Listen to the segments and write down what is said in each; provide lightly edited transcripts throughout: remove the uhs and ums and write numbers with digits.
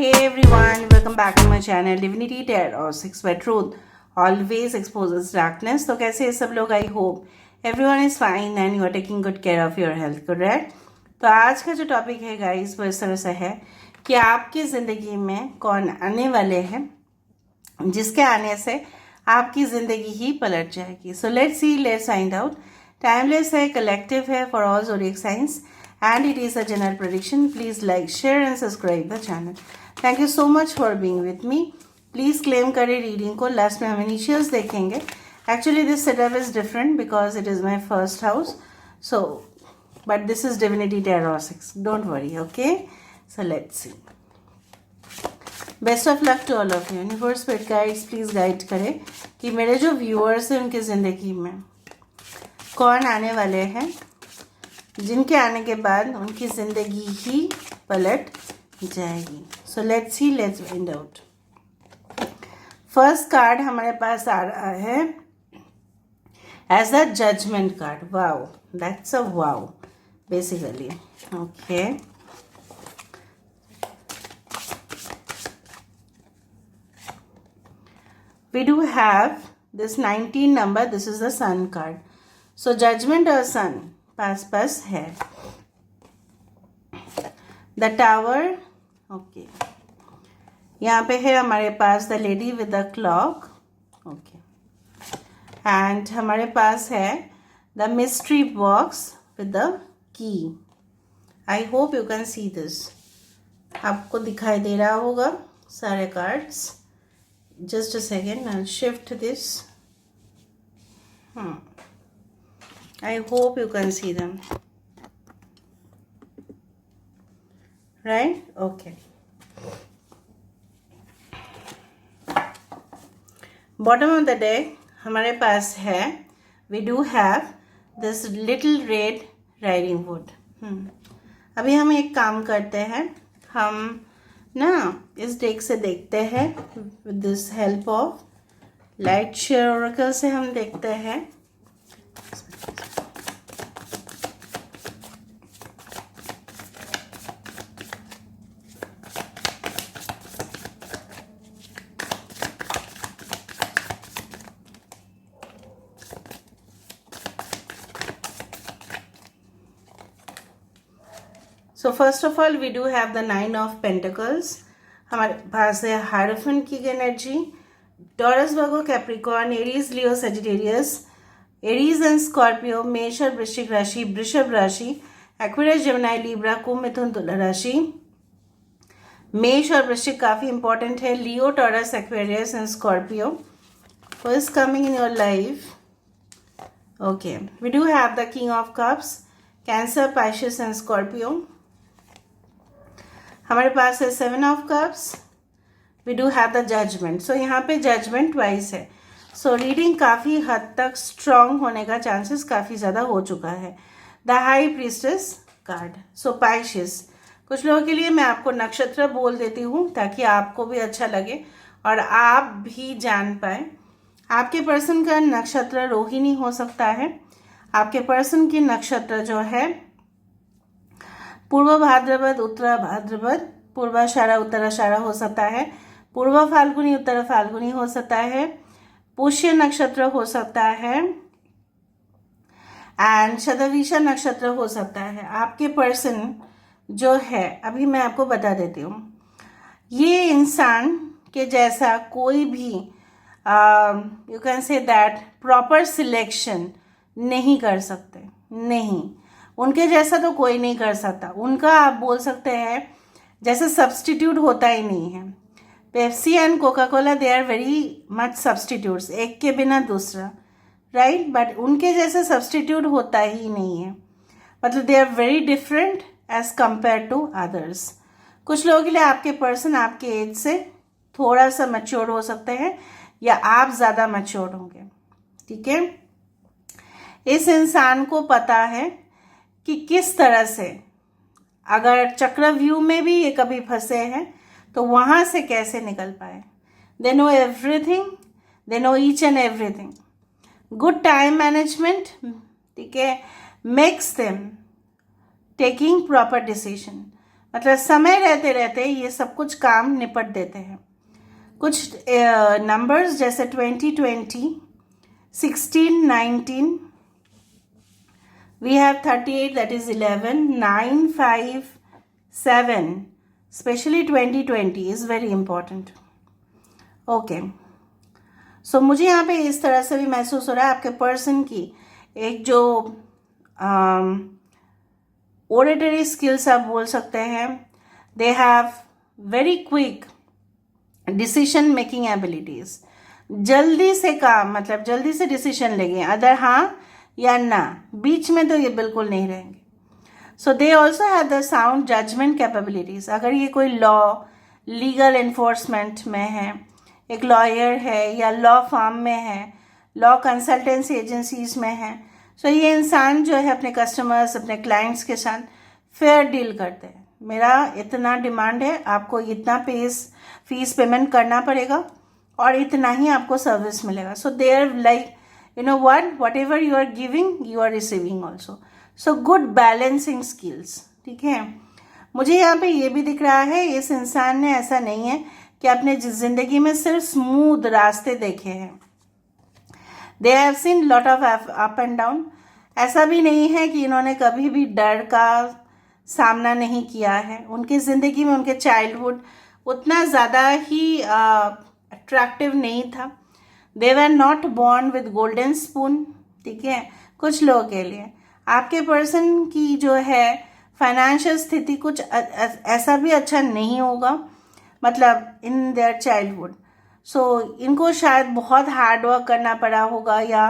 Hey everyone, welcome back to my channel Divinity Tarot 6 where truth always exposes darkness. तो कैसे हैं सब लोग? I hope everyone is fine and you are taking good care of your health, correct? तो आज का जो topic है गाइस वो इस तरह से है कि आपकी ज़िंदगी में कौन आने वाले हैं जिसके आने से आपकी ज़िंदगी ही पलट जाएगी. So let's see, let's find out. Timeless है, कलेक्टिव है for all zodiac science and it is a general prediction. Please like, share and subscribe the channel. Thank you so much for being with me. Please claim करें reading को. Last में हम initials देखेंगे. Actually this setup is different because it is my first house. So but this is Divinity Tarot 6. Don't worry, okay? So let's see. Best of luck to all of you. Universe Spirit Guides please guide करें कि मेरे जो viewers हैं उनकी ज़िंदगी में कौन आने वाले हैं जिनके आने के बाद उनकी ज़िंदगी ही पलट जाएगी. So let's see, let's find out. First card हमारे पास आ रहा है as a judgement card. Wow, that's a wow basically. Okay, we do have this 19 number. This is the sun card. So judgment or sun पास है. The tower. Okay, यहाँ पे है हमारे पास the lady with the clock. Okay, and हमारे पास है the mystery box with the key. I hope you can see this. आपको दिखाई दे रहा होगा सारे cards. Just a second, I shift this. I hope you can see them. Right? Okay. Bottom of the deck हमारे पास है we do have this little red riding hood. अभी हम एक काम करते हैं. हम ना इस डेक से देखते हैं with this help of light seer oracle से हम देखते हैं. So first of all we do have the 9 of pentacles. हमारे पास है हायरोफेंट की energy. Taurus, Virgo, Capricorn, Aries, Leo, Sagittarius, Aries and Scorpio, मेष और वृश्चिक राशि, वृषभ राशि, एक्वेरियस, जेमिनी, लिब्रा, कुंभ, मिथुन, तुला राशि. मेष और वृश्चिक काफ़ी इंपॉर्टेंट है. Leo, Taurus, Aquarius and Scorpio who is coming in your life. Okay, we do have the king of cups, Cancer, Pisces and Scorpio. हमारे पास है 7 of cups. We do have the judgment. So यहाँ पे judgement wise है. So reading काफ़ी हद तक strong होने का चांसेस काफ़ी ज़्यादा हो चुका है. The high priestess card. So Pisces, कुछ लोगों के लिए मैं आपको नक्षत्र बोल देती हूँ ताकि आपको भी अच्छा लगे और आप भी जान पाए. आपके पर्सन का नक्षत्र रोहिणी हो सकता है. आपके पर्सन की नक्षत्र जो है पूर्व भाद्रपद, उत्तर भाद्रपद, पूर्वाषाढ़ा, उत्तराषाढ़ा हो सकता है. पूर्व फाल्गुनी, उत्तर फाल्गुनी हो सकता है. पुष्य नक्षत्र हो सकता है एंड शतभिषा नक्षत्र हो सकता है. आपके पर्सन जो है, अभी मैं आपको बता देती हूँ, ये इंसान के जैसा कोई भी you can say that proper selection नहीं कर सकते. नहीं, उनके जैसा तो कोई नहीं कर सकता. उनका आप बोल सकते हैं जैसे सब्सटीट्यूट होता ही नहीं है. Pepsi and Coca Cola they are very much substitutes, एक के बिना दूसरा, राइट. बट उनके जैसे सब्सटीट्यूट होता ही नहीं है. मतलब they are very different as compare to others. कुछ लोगों के लिए आपके पर्सन आपके एज से थोड़ा सा मैच्योर हो सकते हैं या आप ज़्यादा मैच्योर होंगे. ठीक है, इस इंसान को पता है कि किस तरह से अगर चक्रव्यूह में भी ये कभी फंसे हैं तो वहाँ से कैसे निकल पाए. They know everything, they know each and everything. Good time management, ठीक है, makes them taking proper decision. मतलब समय रहते रहते ये सब कुछ काम निपट देते हैं। कुछ नंबर्स जैसे 2020, 16, 19, we have 38, that is 11, 9, 5, 7, especially 2020 is very important. Okay. सो मुझे यहाँ पे इस तरह से भी महसूस हो रहा है आपके पर्सन की एक जो ओरेटरी स्किल्स आप बोल सकते हैं, they have very quick decision making abilities. जल्दी से काम, मतलब जल्दी से डिसीजन लेंगे, अदर हाँ या ना, बीच में तो ये बिल्कुल नहीं रहेंगे। So they also have the sound judgment capabilities. अगर ये कोई लॉ, लीगल एनफोर्समेंट में है, एक लॉयर है या लॉ फर्म में है, लॉ कंसल्टेंसी एजेंसीज में है, सो ये इंसान जो है अपने कस्टमर्स, अपने क्लाइंट्स के साथ फेयर डील करते हैं। मेरा इतना डिमांड है, आपको इतना फीस पेमेंट करना पड़ेगा और इतना ही आपको सर्विस मिलेगा। So they are like you know what ever you are giving you are receiving also. So good balancing skills. ठीक है, मुझे यहाँ पे ये भी दिख रहा है इस इंसान ने ऐसा नहीं है कि अपने जिंदगी में सिर्फ स्मूथ रास्ते देखे हैं। They have seen lot of up and down. ऐसा भी नहीं है कि इन्होंने कभी भी डर का सामना नहीं किया है। उनकी ज़िंदगी में उनके चाइल्डहुड उतना ज़्यादा ही अट्रैक्टिव नहीं था। They were not born with golden spoon. ठीक है, कुछ लोगों के लिए आपके पर्सन की जो है फाइनेंशियल स्थिति कुछ ऐसा भी अच्छा नहीं होगा, मतलब इन देयर चाइल्डहुड। सो इनको शायद बहुत हार्ड वर्क करना पड़ा होगा या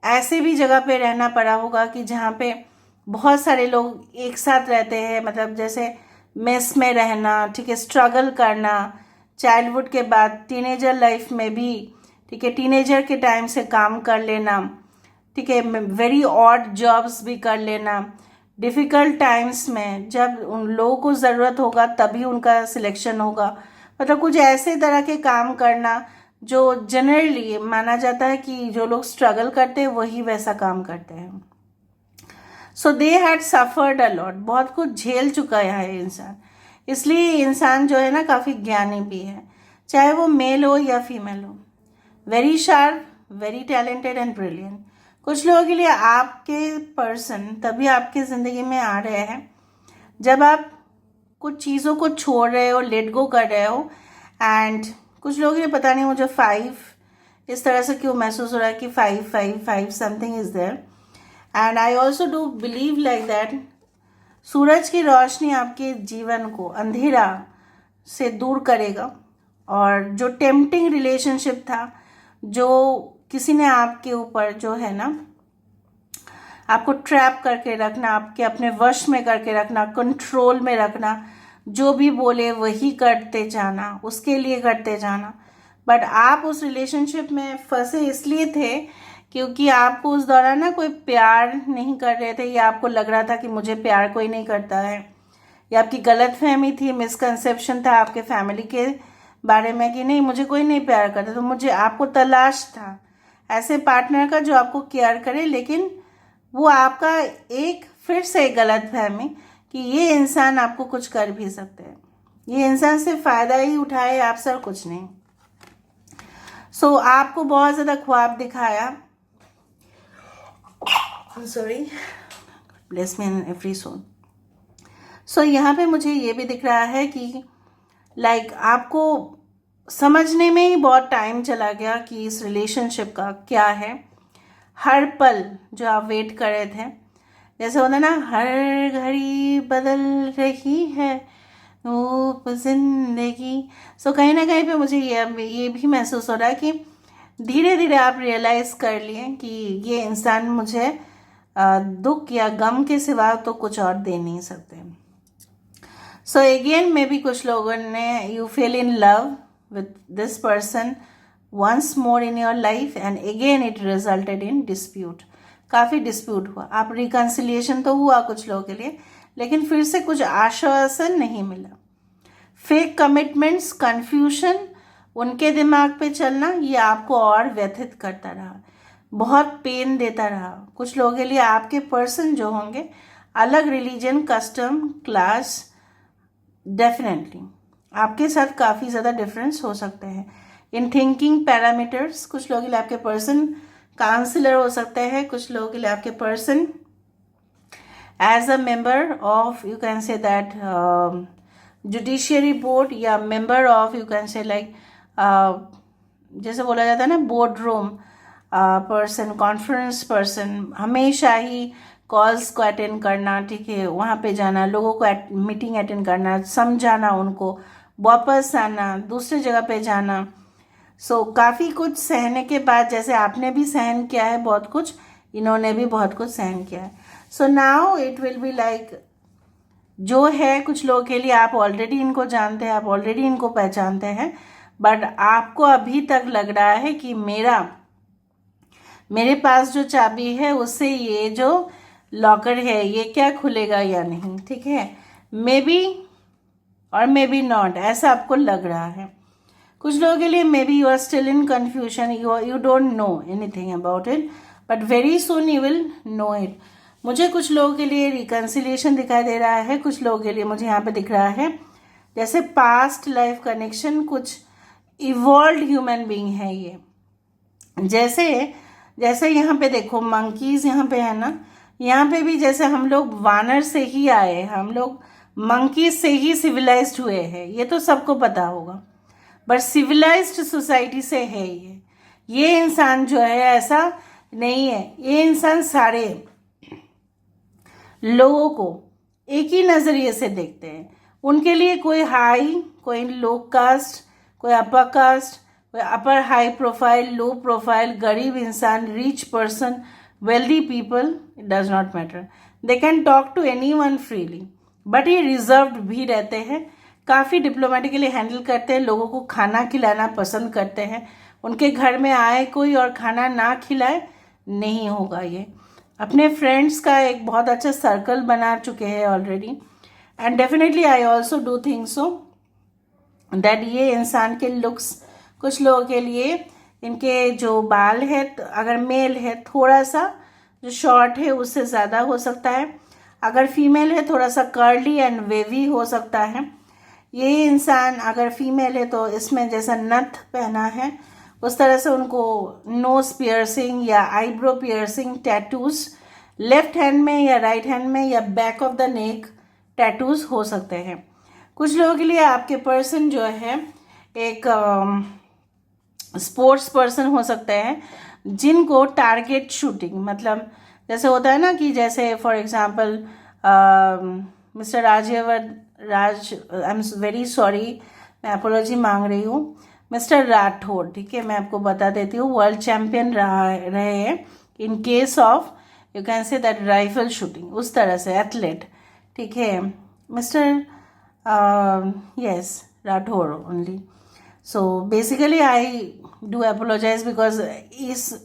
ऐसे भी जगह पे रहना पड़ा होगा कि जहाँ पे बहुत सारे लोग एक साथ रहते हैं, मतलब जैसे मेस में रहना, ठीक है, स्ट्रगल करना चाइल्डहुड के बाद, टीनेजर लाइफ में भी, ठीक है, टीनेजर के टाइम से काम कर लेना, ठीक है, वेरी ऑड जॉब्स भी कर लेना, डिफ़िकल्ट टाइम्स में जब उन लोगों को ज़रूरत होगा तभी उनका सिलेक्शन होगा, मतलब कुछ ऐसे तरह के काम करना जो जनरली माना जाता है कि जो लोग स्ट्रगल करते हैं वही वैसा काम करते हैं। So they had suffered a lot, बहुत कुछ झेल चुका है इंसान, इसलिए इंसान जो है ना काफ़ी ज्ञानी भी है, चाहे वो मेल हो या फीमेल हो। Very sharp, very talented and brilliant. कुछ लोगों के लिए आपके पर्सन तभी आपके ज़िंदगी में आ रहे हैं जब आप कुछ चीज़ों को छोड़ रहे हो, लेट गो कर रहे हो। एंड कुछ लोगों के लिए पता नहीं मुझे 5 इस तरह से क्यों महसूस हो रहा है कि 5 something is there. And I also do believe like that सूरज की रोशनी आपके जीवन को अंधेरा से दूर करेगा, और जो टेम्पटिंग रिलेशनशिप था, जो किसी ने आपके ऊपर जो है ना आपको ट्रैप करके रखना, आपके अपने वश में करके रखना, कंट्रोल में रखना, जो भी बोले वही करते जाना, उसके लिए करते जाना, बट आप उस रिलेशनशिप में फंसे इसलिए थे क्योंकि आपको उस दौरान ना कोई प्यार नहीं कर रहे थे, या आपको लग रहा था कि मुझे प्यार कोई नहीं करता है, या आपकी गलतफहमी थी, मिसकंसेप्शन था आपके फैमिली के बारे में कि नहीं मुझे कोई नहीं प्यार करता, तो मुझे आपको तलाश था ऐसे पार्टनर का जो आपको केयर करे। लेकिन वो आपका एक फिर से गलत फहमी कि ये इंसान आपको कुछ कर भी सकते हैं, ये इंसान सिर्फ फ़ायदा ही उठाए आप सर कुछ नहीं। सो आपको बहुत ज़्यादा ख्वाब दिखाया, sorry, bless me in every soul. So यहाँ पे मुझे ये भी दिख रहा है कि लाइक आपको समझने में ही बहुत टाइम चला गया कि इस रिलेशनशिप का क्या है। हर पल जो आप वेट कर रहे थे, जैसे होता ना, हर घड़ी बदल रही है रूप जिंदगी। सो कहीं ना कहीं पे मुझे ये भी महसूस हो रहा है कि धीरे धीरे आप रियलाइज़ कर लिए कि ये इंसान मुझे दुख या गम के सिवा तो कुछ और दे नहीं सकते। सो अगेन मे बी कुछ लोगों ने you fell in love with this person once more in your life and again it resulted in dispute. काफ़ी डिस्प्यूट हुआ, आप रिकन्सिलिएशन तो हुआ कुछ लोगों के लिए, लेकिन फिर से कुछ आश्वासन नहीं मिला। फेक कमिटमेंट्स, कन्फ्यूजन, उनके दिमाग पे चलना, ये आपको और व्यथित करता रहा, बहुत पेन देता रहा। कुछ लोगों के लिए आपके पर्सन जो होंगे अलग रिलीजन, कस्टम, क्लास, डेफिनेटली आपके साथ काफ़ी ज़्यादा डिफरेंस हो सकते हैं इन थिंकिंग पैरामीटर्स। कुछ लोगों के लिए आपके पर्सन काउंसलर हो सकते हैं, कुछ लोगों के लिए आपके person as a member of, you can say that, judiciary board, या member of, you can say like, जैसे बोला जाता है ना, board room person, conference person, हमेशा ही कॉल्स को अटेंड करना, ठीक है, वहाँ पे जाना, लोगों को मीटिंग अटेंड करना, समझाना उनको, वापस आना, दूसरे जगह पे जाना। सो काफ़ी कुछ सहने के बाद, जैसे आपने भी सहन किया है बहुत कुछ, इन्होंने भी बहुत कुछ सहन किया है। So now it will be like, जो है कुछ लोगों के लिए आप ऑलरेडी इनको जानते हैं, आप ऑलरेडी इनको पहचानते हैं, बट आपको अभी तक लग रहा है कि मेरे पास जो चाबी है उससे ये जो लॉकर है ये क्या खुलेगा या नहीं, ठीक है। मे बी और मे बी नॉट, ऐसा आपको लग रहा है। कुछ लोगों के लिए maybe you are still in confusion, you don't know anything about it, but very soon you will know it. मुझे कुछ लोगों के लिए रिकन्सिलिएशन दिखाई दे रहा है, कुछ लोगों के लिए मुझे यहाँ पे दिख रहा है जैसे पास्ट लाइफ कनेक्शन, कुछ इवॉल्व्ड ह्यूमन बीइंग है ये। जैसे यहाँ पे देखो मंकीज यहाँ पे है ना, यहाँ पे भी जैसे हम लोग वानर से ही आए, हम लोग मंकीज से ही सिविलाइज्ड हुए हैं, ये तो सबको पता होगा, बट सिविलाइज्ड सोसाइटी से है ये इंसान जो है ऐसा नहीं है। ये इंसान सारे लोगों को एक ही नज़रिए से देखते हैं। उनके लिए कोई हाई, कोई लो कास्ट, कोई अपर कास्ट, कोई upper high profile, low profile, गरीब इंसान, rich person, wealthy people, it does not matter. They can talk to anyone freely, but ये रिजर्व्ड भी रहते हैं, काफ़ी डिप्लोमेटिकली हैंडल करते हैं, लोगों को खाना खिलाना पसंद करते हैं। उनके घर में आए कोई और खाना ना खिलाए नहीं होगा। ये अपने फ्रेंड्स का एक बहुत अच्छा सर्कल बना चुके हैं already, and definitely I also do think so that ये इंसान के लुक्स, कुछ लोगों के लिए इनके जो बाल है, अगर मेल है थोड़ा सा जो शॉर्ट है उससे ज़्यादा हो सकता है, अगर फीमेल है थोड़ा सा कर्ली एंड वेवी हो सकता है। ये इंसान अगर फीमेल है तो इसमें जैसा नथ पहना है उस तरह से उनको नोज पियर्सिंग या eyebrow piercing, tattoos left hand में या राइट हैंड में या back of the neck tattoos हो सकते हैं। कुछ लोगों के लिए आपके पर्सन जो है एक स्पोर्ट्स पर्सन हो सकते हैं, जिनको टारगेट शूटिंग, मतलब जैसे होता है ना कि जैसे for example mister Raj, I am very sorry, मैं अपोलॉजी मांग रही हूँ, मिस्टर राठौड़, ठीक है, मैं आपको बता देती हूँ, वर्ल्ड चैम्पियन रहे हैं in case of, you can say that rifle shooting, उस तरह से एथलेट, ठीक है, mister S Rathore only. So basically I do apologise because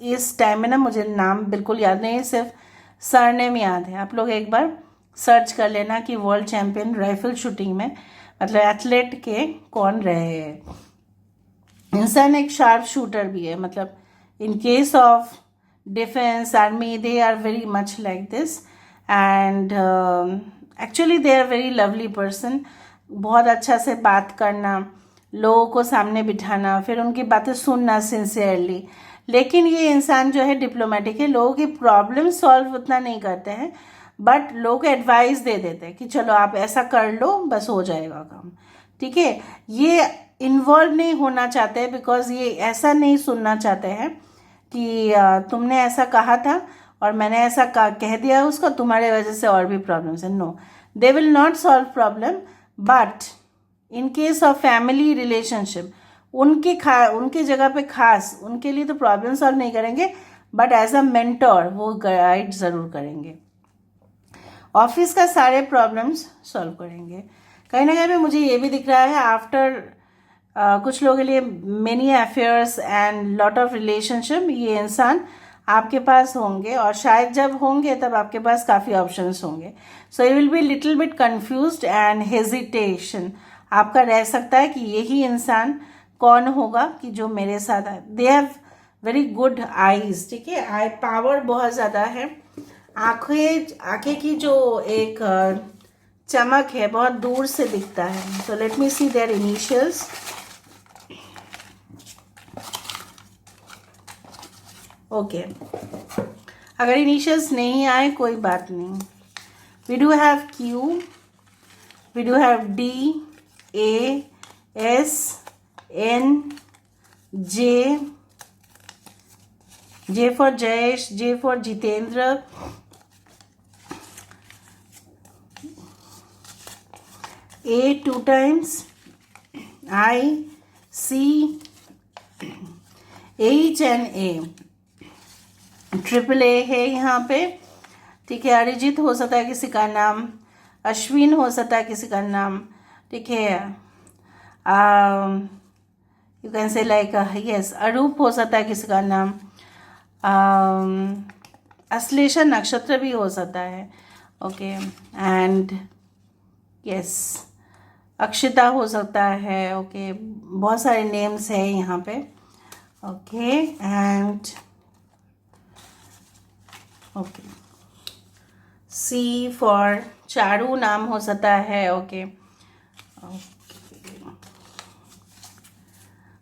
इस टाइम में ना मुझे नाम बिल्कुल याद नहीं है, सिर्फ सरनेम याद है। आप लोग एक बार सर्च कर लेना कि वर्ल्ड चैम्पियन राइफल शूटिंग में मतलब एथलेट के कौन रहे हैं। इंसान एक शार्प शूटर भी है, मतलब in case of defence army they are very much like this, and actually they are very lovely person. बहुत अच्छा से बात करना, लोगों को सामने बिठाना, फिर उनकी बातें सुनना सिंसियरली। लेकिन ये इंसान जो है डिप्लोमेटिक है, लोगों की प्रॉब्लम सॉल्व उतना नहीं करते हैं, बट लोगों को एडवाइस दे देते हैं कि चलो आप ऐसा कर लो, बस हो जाएगा काम, ठीक है। ये इन्वॉल्व नहीं होना चाहते हैं, बिकॉज ये ऐसा नहीं सुनना चाहते हैं कि तुमने ऐसा कहा था और मैंने ऐसा कह दिया उसको, तुम्हारे वजह से और भी प्रॉब्लम्स है। No, they will not solve problem, but in case of family relationship उनके जगह पे खास उनके लिए तो प्रॉब्लम सॉल्व नहीं करेंगे, बट एज अ मेंटोर वो गाइड ज़रूर करेंगे, ऑफिस का सारे प्रॉब्लम्स सॉल्व करेंगे। कहीं ना कहीं पे मुझे ये भी दिख रहा है आफ्टर कुछ लोगों के लिए many affairs and lot of relationship, ये इंसान आपके पास होंगे, और शायद जब होंगे तब आपके पास काफ़ी ऑप्शंस होंगे। So you will be little bit confused and hesitation आपका रह सकता है कि यही इंसान कौन होगा कि जो मेरे साथ है। They have very good eyes, ठीक है, आई पावर बहुत ज़्यादा है। आंखें की जो एक चमक है, बहुत दूर से दिखता है. So let me see their initials. Okay. अगर इनिशियल्स नहीं आए कोई बात नहीं. We do have Q, we do have D, A, S, N, J, J for Jayesh, J for Jitendra, A 2 times, I, C, H and A. Triple A है यहाँ पे. ठीक है. अरिजीत हो सकता है किसी का नाम, अश्विन हो सकता है किसी का नाम. ठीक है. You can say like yes, Arup हो सकता है किसी का नाम. अश्लेषा नक्षत्र भी हो सकता है. ओके. एंड यस, अक्षिता हो सकता है. ओके. बहुत सारे नेम्स है यहाँ पे. Okay. And okay, see for Charu नाम हो सकता है. Okay.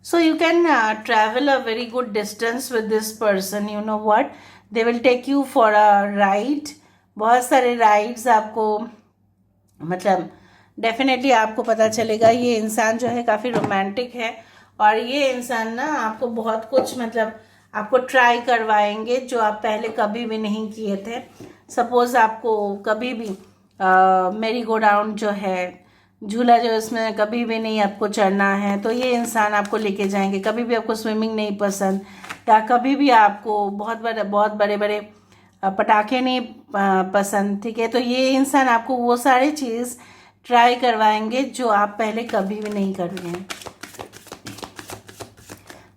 So you can travel a very good distance with this person. You know what, they will take you for a ride. बहुत सारे राइड्स आपको, मतलब डेफिनेटली आपको पता चलेगा ये इंसान जो है काफ़ी रोमांटिक है. और ये इंसान ना आपको बहुत कुछ, मतलब आपको ट्राई करवाएंगे जो आप पहले कभी भी नहीं किए थे. सपोज़ आपको कभी भी मेरी गो राउंड जो है, झूला जो इसमें कभी भी नहीं आपको चढ़ना है, तो ये इंसान आपको लेके जाएंगे. कभी भी आपको स्विमिंग नहीं पसंद, या कभी भी आपको बहुत बड़े बड़े पटाखे नहीं पसंद. ठीक है. तो ये इंसान आपको वो सारी चीज़ ट्राई करवाएंगे जो आप पहले कभी भी नहीं कर रहे हैं.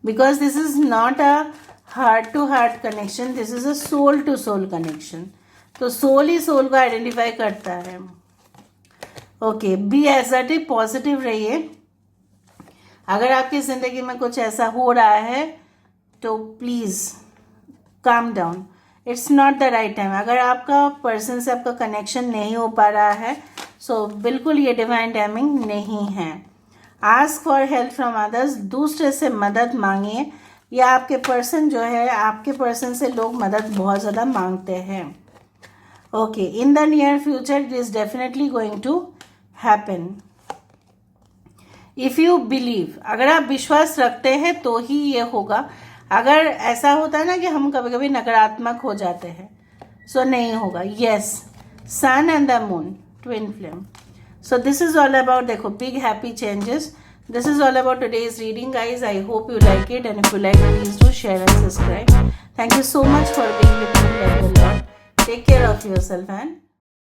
Because this is not a heart to heart connection, this is a soul to soul connection. तो सोल ही सोल को आइडेंटिफाई करता है. ओके. बी एसर्टिव, पॉजिटिव रहिए. अगर आपकी ज़िंदगी में कुछ ऐसा हो रहा है तो please calm down. It's not the right time. अगर आपका पर्सन से आपका कनेक्शन नहीं हो पा रहा है, सो बिल्कुल ये डिवाइन टाइमिंग नहीं है. Ask for help from others, दूसरे से मदद मांगिए. या आपके पर्सन जो है, आपके पर्सन से लोग मदद बहुत ज़्यादा मांगते हैं. Okay. In the near future it is definitely going to happen. If you believe, अगर आप विश्वास रखते हैं तो ही ये होगा. अगर ऐसा होता है ना कि हम कभी कभी नकारात्मक हो जाते हैं, सो नहीं होगा. Yes, sun and the moon, twin flame. So this is all about, देखो, big happy changes. This is all about today's reading, guys. I hope you like it, and if you like, please do share and subscribe. Thank you so much for being with me. Love you a lot. Take care of yourself and